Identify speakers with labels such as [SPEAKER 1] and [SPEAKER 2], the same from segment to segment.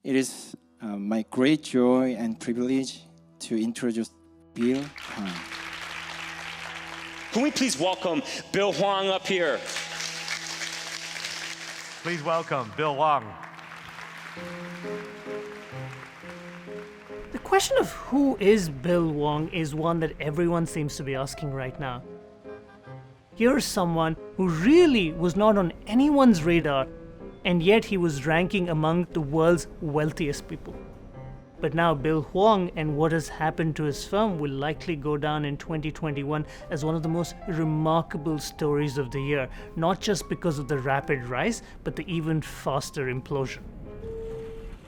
[SPEAKER 1] It is my great joy and privilege to introduce Bill Hwang.
[SPEAKER 2] Can we please welcome Bill Hwang up here?
[SPEAKER 3] Please welcome Bill Hwang.
[SPEAKER 4] The question of who is Bill Hwang is one that everyone seems to be asking right now. Here's someone who really was not on anyone's radar, and yet he was ranking among the world's wealthiest people. But now Bill Hwang and what has happened to his firm will likely go down in 2021 as one of the most remarkable stories of the year, not just because of the rapid rise, but the even faster implosion.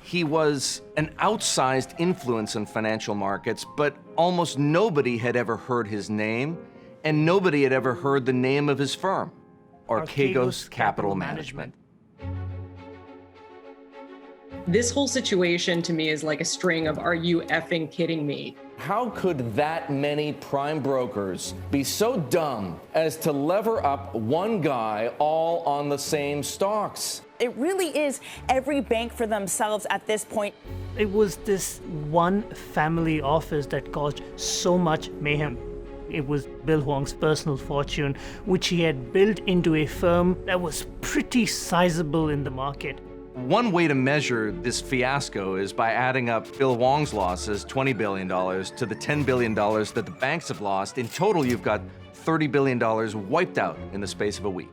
[SPEAKER 5] He was an outsized influence in financial markets, but almost nobody had ever heard his name, and nobody had ever heard the name of his firm, Archegos Capital Management.
[SPEAKER 6] This whole situation to me is like a string of "are you effing kidding me?"
[SPEAKER 5] How could that many prime brokers be so dumb as to lever up one guy all on the same stocks?
[SPEAKER 7] It really is every bank for themselves at this point.
[SPEAKER 4] It was this one family office that caused so much mayhem. It was Bill Hwang's personal fortune, which he had built into a firm that was pretty sizable in the market.
[SPEAKER 5] One way to measure this fiasco is by adding up Bill Hwang's losses, $20 billion, to the $10 billion that the banks have lost. In total, you've got $30 billion wiped out in the space of a week.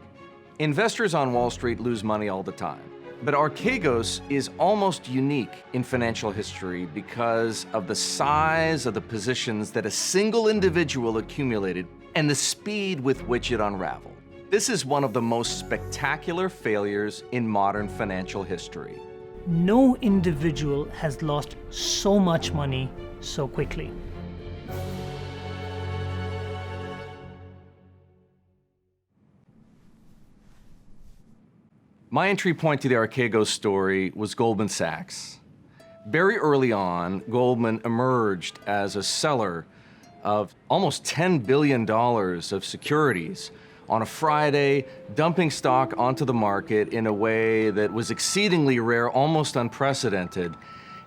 [SPEAKER 5] Investors on Wall Street lose money all the time. But Archegos is almost unique in financial history because of the size of the positions that a single individual accumulated and the speed with which it unraveled. This is one of the most spectacular failures in modern financial history.
[SPEAKER 4] No individual has lost so much money so quickly.
[SPEAKER 5] My entry point to the Archegos story was Goldman Sachs. Very early on, Goldman emerged as a seller of almost $10 billion of securities on a Friday, dumping stock onto the market in a way that was exceedingly rare, almost unprecedented.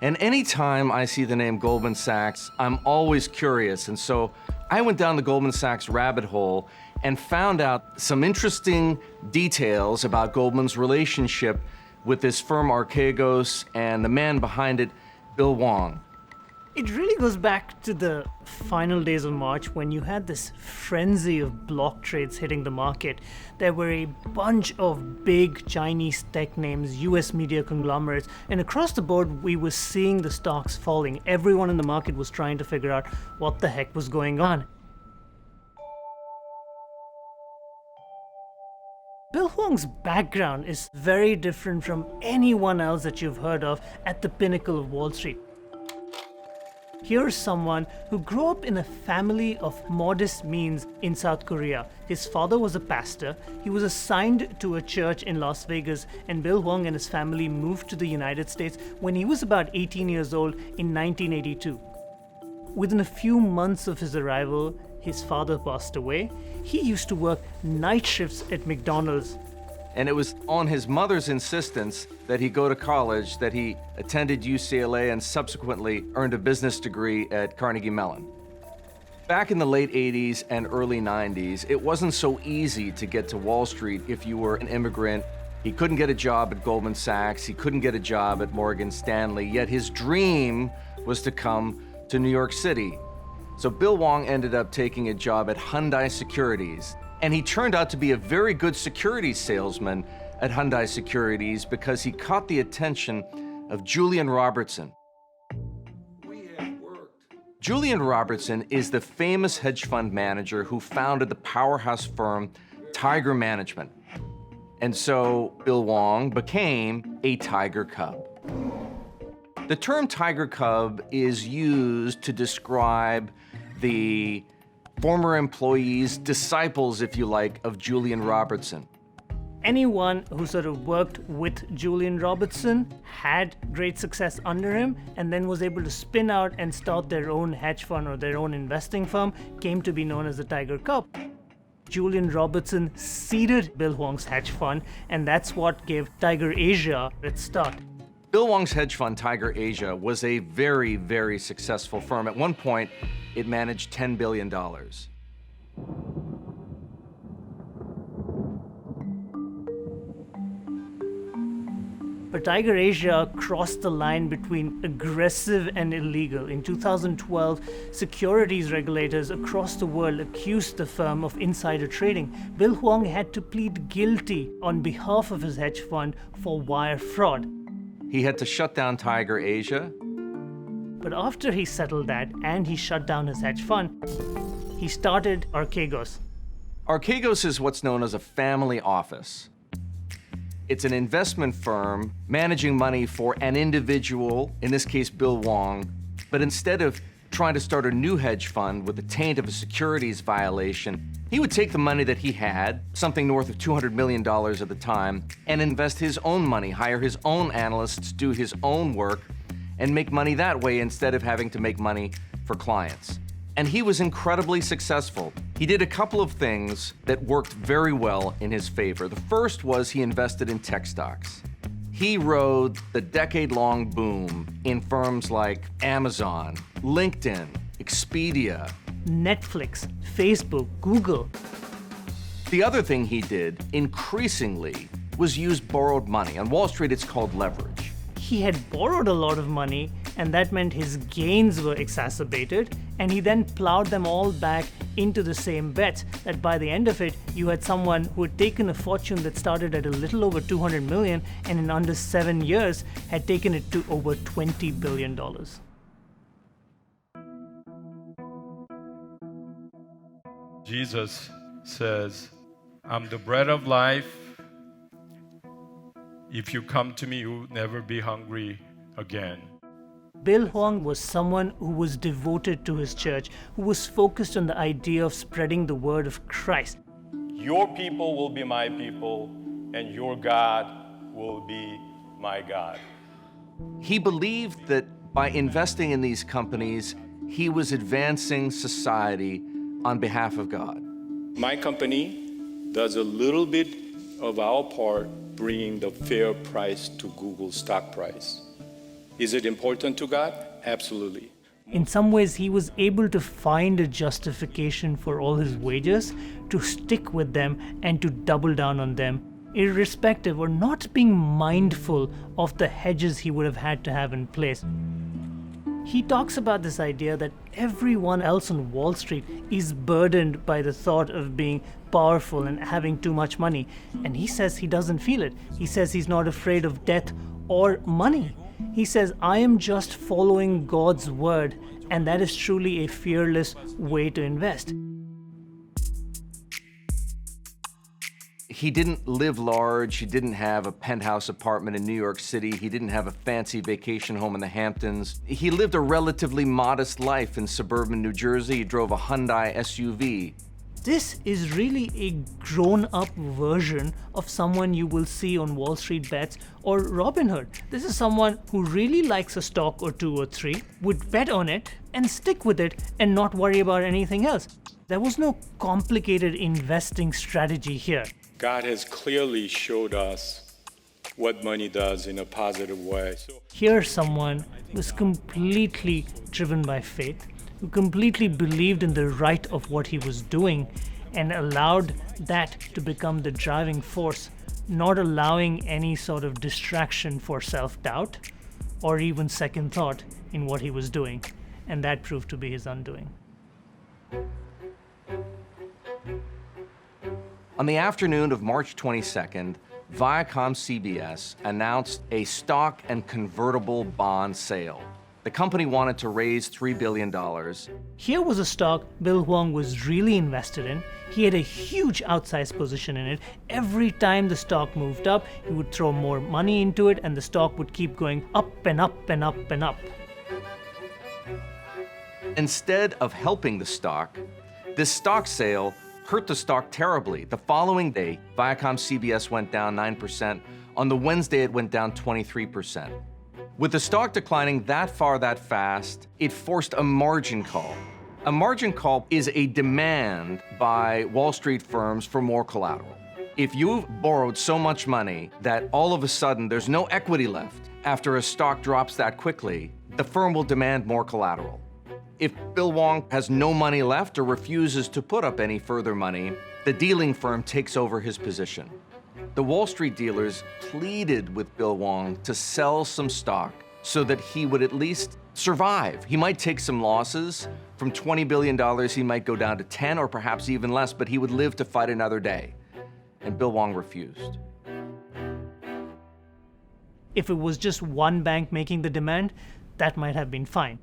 [SPEAKER 5] And anytime I see the name Goldman Sachs, I'm always curious. And so I went down the Goldman Sachs rabbit hole and found out some interesting details about Goldman's relationship with this firm Archegos and the man behind it, Bill Hwang.
[SPEAKER 4] It really goes back to the final days of March when you had this frenzy of block trades hitting the market. There were a bunch of big Chinese tech names, US media conglomerates, and across the board we were seeing the stocks falling. Everyone in the market was trying to figure out what the heck was going on. Bill Hwang's background is very different from anyone else that you've heard of at the pinnacle of Wall Street. Here's someone who grew up in a family of modest means in South Korea. His father was a pastor. He was assigned to a church in Las Vegas, and Bill Hwang and his family moved to the United States when he was about 18 years old in 1982. Within a few months of his arrival, his father passed away. He used to work night shifts at McDonald's.
[SPEAKER 5] And it was on his mother's insistence that he go to college that he attended UCLA and subsequently earned a business degree at Carnegie Mellon. Back in the late 80s and early 90s, it wasn't so easy to get to Wall Street if you were an immigrant. He couldn't get a job at Goldman Sachs. He couldn't get a job at Morgan Stanley. Yet his dream was to come to New York City. So Bill Hwang ended up taking a job at Hyundai Securities. And he turned out to be a very good securities salesman at Hyundai Securities because he caught the attention of Julian Robertson. Julian Robertson is the famous hedge fund manager who founded the powerhouse firm Tiger Management. And so Bill Hwang became a Tiger Cub. The term Tiger Cub is used to describe the former employees, disciples, if you like, of Julian Robertson.
[SPEAKER 4] Anyone who sort of worked with Julian Robertson had great success under him and then was able to spin out and start their own hedge fund or their own investing firm came to be known as the Tiger Cub. Julian Robertson seeded Bill Hwang's hedge fund, and that's what gave Tiger Asia its start.
[SPEAKER 5] Bill Hwang's hedge fund, Tiger Asia, was a very, very successful firm. At one point, it managed $10 billion.
[SPEAKER 4] But Tiger Asia crossed the line between aggressive and illegal. In 2012, securities regulators across the world accused the firm of insider trading. Bill Hwang had to plead guilty on behalf of his hedge fund for wire fraud.
[SPEAKER 5] He had to shut down Tiger Asia.
[SPEAKER 4] But after he settled that and he shut down his hedge fund, he started Archegos.
[SPEAKER 5] Archegos is what's known as a family office. It's an investment firm managing money for an individual, in this case Bill Hwang, but instead of trying to start a new hedge fund with the taint of a securities violation, he would take the money that he had, something north of $200 million at the time, and invest his own money, hire his own analysts, do his own work, and make money that way instead of having to make money for clients. And he was incredibly successful. He did a couple of things that worked very well in his favor. The first was he invested in tech stocks. He rode the decade-long boom in firms like Amazon, LinkedIn, Expedia,
[SPEAKER 4] Netflix, Facebook, Google.
[SPEAKER 5] The other thing he did, increasingly, was use borrowed money. On Wall Street, it's called leverage.
[SPEAKER 4] He had borrowed a lot of money, and that meant his gains were exacerbated, and he then plowed them all back into the same bets, that by the end of it, you had someone who had taken a fortune that started at a little over 200 million, and in under 7 years had taken it to over $20 billion.
[SPEAKER 8] Jesus says, I'm the bread of life. If you come to me, you'll never be hungry again.
[SPEAKER 4] Bill Hwang was someone who was devoted to his church, who was focused on the idea of spreading the word of Christ.
[SPEAKER 8] Your people will be my people, and your God will be my God.
[SPEAKER 5] He believed that by investing in these companies, he was advancing society on behalf of God.
[SPEAKER 8] My company does a little bit of our part bringing the fair price to Google's stock price. Is it important to God? Absolutely.
[SPEAKER 4] In some ways, he was able to find a justification for all his wages, to stick with them and to double down on them, irrespective or not being mindful of the hedges he would have had to have in place. He talks about this idea that everyone else on Wall Street is burdened by the thought of being powerful and having too much money. And he says he doesn't feel it. He says he's not afraid of death or money. He says, I am just following God's word, and that is truly a fearless way to invest.
[SPEAKER 5] He didn't live large. He didn't have a penthouse apartment in New York City. He didn't have a fancy vacation home in the Hamptons. He lived a relatively modest life in suburban New Jersey. He drove a Hyundai SUV.
[SPEAKER 4] This is really a grown-up version of someone you will see on Wall Street Bets or Robinhood. This is someone who really likes a stock or two or three, would bet on it and stick with it and not worry about anything else. There was no complicated investing strategy here.
[SPEAKER 8] God has clearly showed us what money does in a positive way.
[SPEAKER 4] Here's someone who was completely driven by faith, who completely believed in the right of what he was doing and allowed that to become the driving force, not allowing any sort of distraction for self-doubt or even second thought in what he was doing. And that proved to be his undoing.
[SPEAKER 5] On the afternoon of March 22nd, Viacom CBS announced a stock and convertible bond sale. The company wanted to raise $3 billion.
[SPEAKER 4] Here was a stock Bill Hwang was really invested in. He had a huge outsized position in it. Every time the stock moved up, he would throw more money into it, and the stock would keep going up and up and up and up.
[SPEAKER 5] Instead of helping the stock, this stock sale hurt the stock terribly. The following day, Viacom CBS went down 9%. On the Wednesday, it went down 23%. With the stock declining that far that fast, it forced a margin call. A margin call is a demand by Wall Street firms for more collateral. If you've borrowed so much money that all of a sudden there's no equity left after a stock drops that quickly, the firm will demand more collateral. If Bill Hwang has no money left or refuses to put up any further money, the dealing firm takes over his position. The Wall Street dealers pleaded with Bill Hwang to sell some stock so that he would at least survive. He might take some losses. From $20 billion, he might go down to 10 or perhaps even less, but he would live to fight another day. And Bill Hwang refused.
[SPEAKER 4] If it was just one bank making the demand, that might have been fine.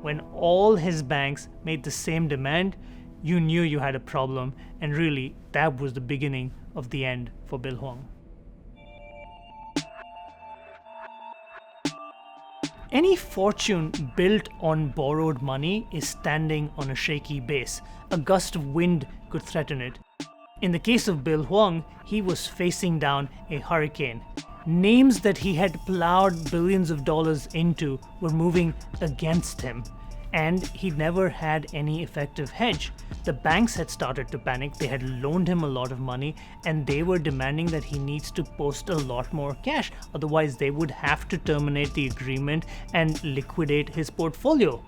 [SPEAKER 4] When all his banks made the same demand, you knew you had a problem, and really, that was the beginning of the end for Bill Hwang. Any fortune built on borrowed money is standing on a shaky base. A gust of wind could threaten it. In the case of Bill Hwang, he was facing down a hurricane. Names that he had plowed billions of dollars into were moving against him, and he never had any effective hedge. The banks had started to panic, they had loaned him a lot of money, and they were demanding that he needs to post a lot more cash, otherwise they would have to terminate the agreement and liquidate his portfolio.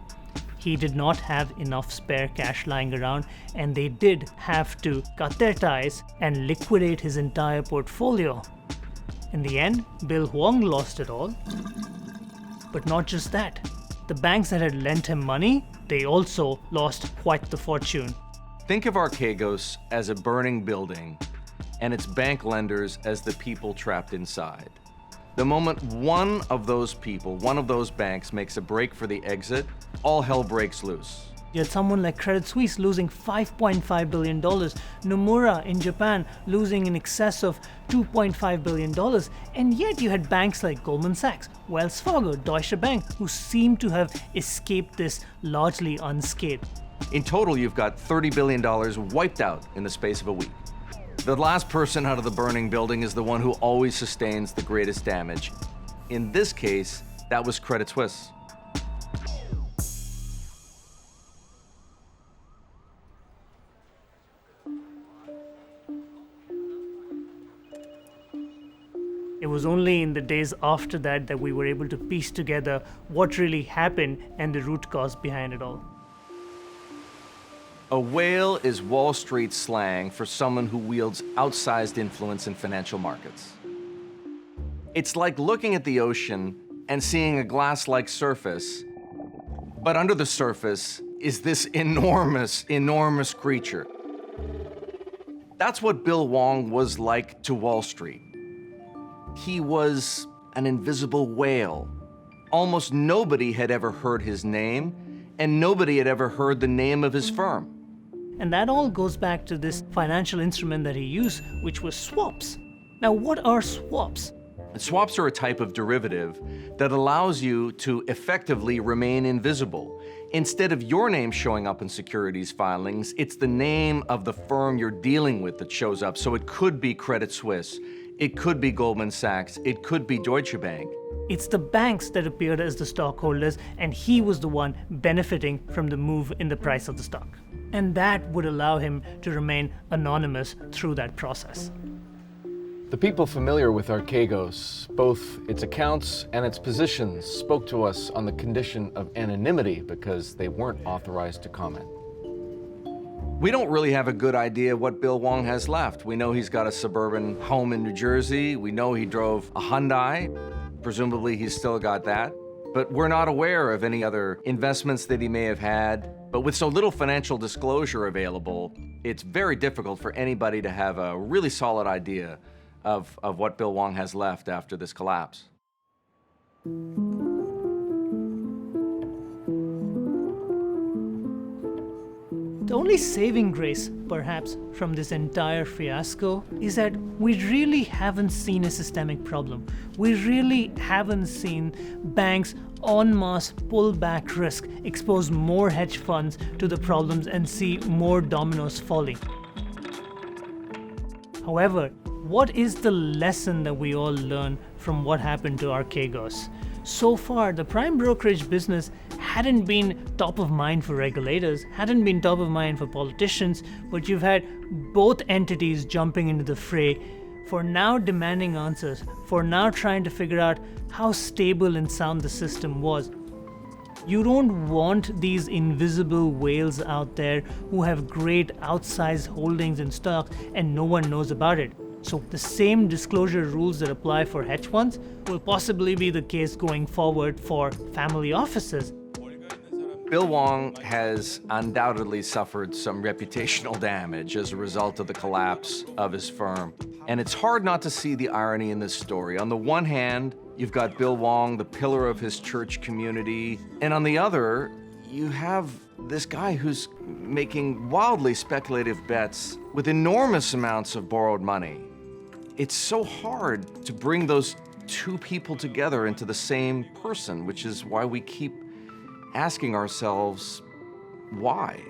[SPEAKER 4] He did not have enough spare cash lying around, and they did have to cut their ties and liquidate his entire portfolio. In the end, Bill Hwang lost it all. But not just that. The banks that had lent him money, they also lost quite the fortune.
[SPEAKER 5] Think of Archegos as a burning building and its bank lenders as the people trapped inside. The moment one of those people, one of those banks makes a break for the exit, all hell breaks loose.
[SPEAKER 4] You had someone like Credit Suisse losing $5.5 billion, Nomura in Japan losing in excess of $2.5 billion, and yet you had banks like Goldman Sachs, Wells Fargo, Deutsche Bank, who seem to have escaped this largely unscathed.
[SPEAKER 5] In total, you've got $30 billion wiped out in the space of a week. The last person out of the burning building is the one who always sustains the greatest damage. In this case, that was Credit Suisse.
[SPEAKER 4] It was only in the days after that that we were able to piece together what really happened and the root cause behind it all.
[SPEAKER 5] A whale is Wall Street slang for someone who wields outsized influence in financial markets. It's like looking at the ocean and seeing a glass-like surface, but under the surface is this enormous, enormous creature. That's what Bill Hwang was like to Wall Street. He was an invisible whale. Almost nobody had ever heard his name, and nobody had ever heard the name of his firm.
[SPEAKER 4] And that all goes back to this financial instrument that he used, which was swaps. Now, what are swaps?
[SPEAKER 5] Swaps are a type of derivative that allows you to effectively remain invisible. Instead of your name showing up in securities filings, it's the name of the firm you're dealing with that shows up. So it could be Credit Suisse, it could be Goldman Sachs, it could be Deutsche Bank.
[SPEAKER 4] It's the banks that appeared as the stockholders, and he was the one benefiting from the move in the price of the stock. And that would allow him to remain anonymous through that process.
[SPEAKER 9] The people familiar with Archegos, both its accounts and its positions, spoke to us on the condition of anonymity because they weren't authorized to comment.
[SPEAKER 5] We don't really have a good idea what Bill Hwang has left. We know he's got a suburban home in New Jersey. We know he drove a Hyundai. Presumably he's still got that. But we're not aware of any other investments that he may have had. But with so little financial disclosure available, it's very difficult for anybody to have a really solid idea of what Bill Hwang has left after this collapse.
[SPEAKER 4] The only saving grace, perhaps, from this entire fiasco is that we really haven't seen a systemic problem. We really haven't seen banks en masse pull back risk, expose more hedge funds to the problems, and see more dominoes falling. However, what is the lesson that we all learn from what happened to Archegos? So far, the prime brokerage business hadn't been top of mind for regulators, hadn't been top of mind for politicians, but you've had both entities jumping into the fray for now demanding answers, for now trying to figure out how stable and sound the system was. You don't want these invisible whales out there who have great outsized holdings in stock and no one knows about it. So the same disclosure rules that apply for hedge funds will possibly be the case going forward for family offices.
[SPEAKER 5] Bill Hwang has undoubtedly suffered some reputational damage as a result of the collapse of his firm. And it's hard not to see the irony in this story. On the one hand, you've got Bill Hwang, the pillar of his church community, and on the other, you have this guy who's making wildly speculative bets with enormous amounts of borrowed money. It's so hard to bring those two people together into the same person, which is why we keep asking ourselves, why?